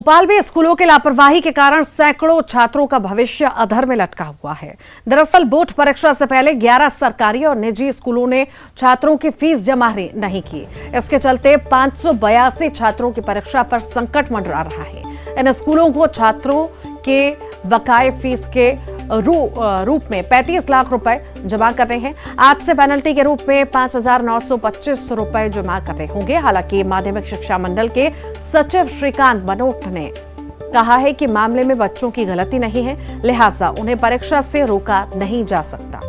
भोपाल में स्कूलों की लापरवाही के कारण सैकड़ों छात्रों का भविष्य अधर में लटका हुआ है। दरअसल बोर्ड परीक्षा से पहले 11 सरकारी और निजी स्कूलों ने छात्रों की फीस जमा नहीं की। इसके चलते 582 छात्रों की परीक्षा पर संकट मंडरा रहा है। इन स्कूलों को छात्रों के बकाये फीस के रूप में 35 लाख रुपए जमा करने हैं। आज से पेनल्टी के रूप में 5,925 रुपए जमा करने होंगे। हालांकि माध्यमिक शिक्षा मंडल के सचिव श्रीकांत मनोट ने कहा है कि मामले में बच्चों की गलती नहीं है, लिहाजा उन्हें परीक्षा से रोका नहीं जा सकता।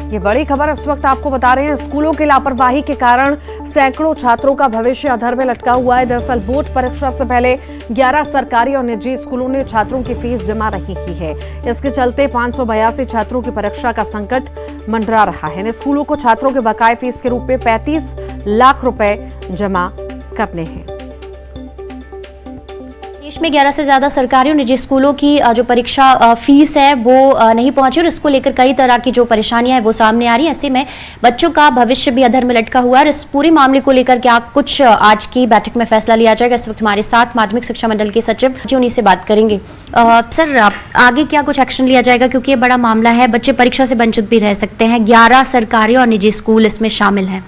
ये बड़ी खबर इस वक्त आपको बता रहे हैं। स्कूलों की लापरवाही के कारण सैकड़ों छात्रों का भविष्य अधर में लटका हुआ है। दरअसल बोर्ड परीक्षा से पहले 11 सरकारी और निजी स्कूलों ने छात्रों की फीस जमा नहीं की है। इसके चलते 582 छात्रों की परीक्षा का संकट मंडरा रहा है। इन स्कूलों को छात्रों के बकाये फीस के रूप में 35 लाख रुपए जमा करने हैं। देश में 11 से ज्यादा सरकारी और निजी स्कूलों की जो परीक्षा फीस है वो नहीं पहुंची और इसको लेकर कई तरह की जो परेशानियां हैं वो सामने आ रही हैं। ऐसे में बच्चों का भविष्य भी अधर में लटका हुआ है। इस पूरे मामले को लेकर क्या कुछ आज की बैठक में फैसला लिया जाएगा? इस वक्त हमारे साथ माध्यमिक शिक्षा मंडल के सचिव जी, उन्हीं से बात करेंगे। सर, आगे क्या कुछ एक्शन लिया जाएगा, क्योंकि ये बड़ा मामला है, बच्चे परीक्षा से वंचित भी रह सकते हैं। 11 सरकारी और निजी स्कूल इसमें शामिल हैं।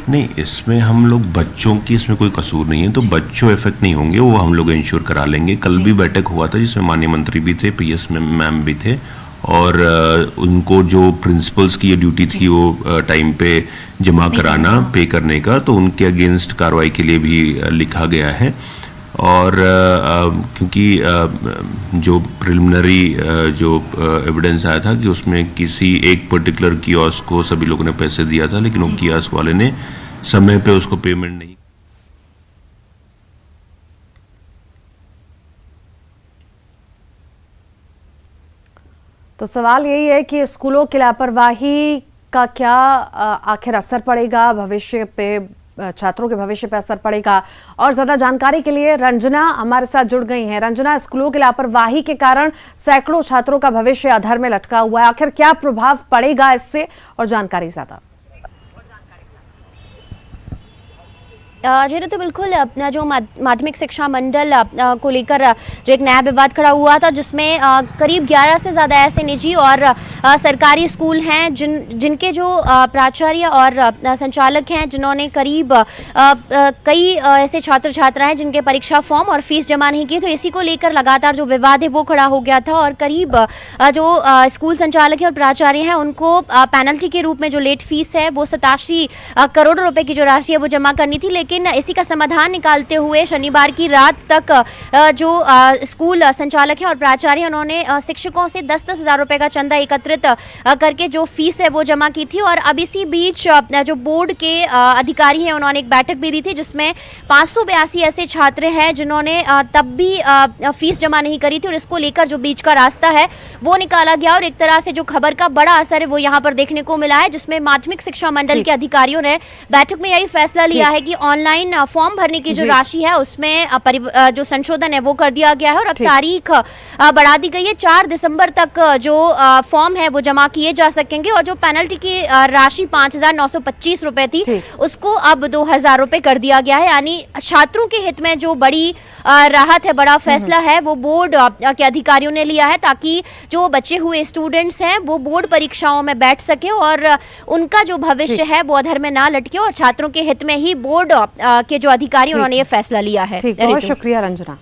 नहीं, इसमें हम लोग बच्चों की इसमें कोई कसूर नहीं है, तो बच्चों इफेक्ट नहीं होंगे, वो हम लोग इंश्योर करा लेंगे। कल भी बैठक हुआ था जिसमें माननीय मंत्री भी थे, पीएस मैम भी थे, और उनको जो प्रिंसिपल्स की ये ड्यूटी थी वो टाइम पे जमा कराना, पे करने का, तो उनके अगेंस्ट कार्रवाई के लिए भी लिखा गया है। और क्योंकि जो प्रिलिमिनरी जो एविडेंस आया था कि उसमें किसी एक पर्टिकुलर कियोस्क को सभी लोगों ने पैसे दिया था, लेकिन वो कियोस्क वाले ने समय पे उसको पेमेंट नहीं। तो सवाल यही है कि स्कूलों की लापरवाही का क्या आखिर असर पड़ेगा भविष्य पे, छात्रों के भविष्य पर असर पड़ेगा। और ज्यादा जानकारी के लिए रंजना हमारे साथ जुड़ गई हैं। रंजना, स्कूलों की लापरवाही के कारण सैकड़ों छात्रों का भविष्य अधर में लटका हुआ है, आखिर क्या प्रभाव पड़ेगा इससे, और जानकारी ज्यादा? जी तो बिल्कुल, अपना जो माध्यमिक शिक्षा मंडल को लेकर जो एक नया विवाद खड़ा हुआ था, जिसमें करीब 11 से ज़्यादा ऐसे निजी और सरकारी स्कूल हैं जिनके जो प्राचार्य और संचालक हैं, जिन्होंने करीब कई ऐसे छात्र छात्राएं जिनके परीक्षा फॉर्म और फीस जमा नहीं की। तो इसी को लेकर लगातार जो विवाद है वो खड़ा हो गया था, और करीब जो स्कूल संचालक है और प्राचार्य हैं उनको पेनल्टी के रूप में जो लेट फीस है वो 87 करोड़ रुपए की जो राशि है वो जमा करनी थी। लेकिन इसी का समाधान निकालते हुए शनिवार की रात तक जो स्कूल संचालक है और प्राचार्य, उन्होंने शिक्षकों से 10-10 हजार रुपए का चंदा एकत्रित करके जो फीस है वो जमा की थी। और अब इसी बीच जो बोर्ड के अधिकारी हैं उन्होंने एक बैठक भी दी थी, जिसमें 582 ऐसे छात्र हैं जिन्होंने तब भी फीस जमा नहीं करी थी, और इसको लेकर जो बीच का रास्ता है वो निकाला गया। और एक तरह से जो खबर का बड़ा असर है वो यहाँ पर देखने को मिला है, जिसमें माध्यमिक शिक्षा मंडल के अधिकारियों ने बैठक में यही फैसला लिया है कि ऑनलाइन फॉर्म भरने की जो राशि है उसमें जो संशोधन है वो कर दिया गया है, और अब तारीख बढ़ा दी गई है। 4 दिसंबर तक जो फॉर्म है वो जमा किए जा सकेंगे, और जो पेनल्टी की राशि 5,925 रुपए थी उसको अब 2,000 रुपए कर दिया गया है। यानी छात्रों के हित में जो बड़ी राहत है, बड़ा फैसला है वो बोर्ड के अधिकारियों ने लिया है, ताकि जो बचे हुए स्टूडेंट्स हैं वो बोर्ड परीक्षाओं में बैठ सके और उनका जो भविष्य है वो अधर में ना लटके, और छात्रों के हित में ही बोर्ड के जो अधिकारी उन्होंने ये फैसला लिया है। बहुत शुक्रिया रंजना।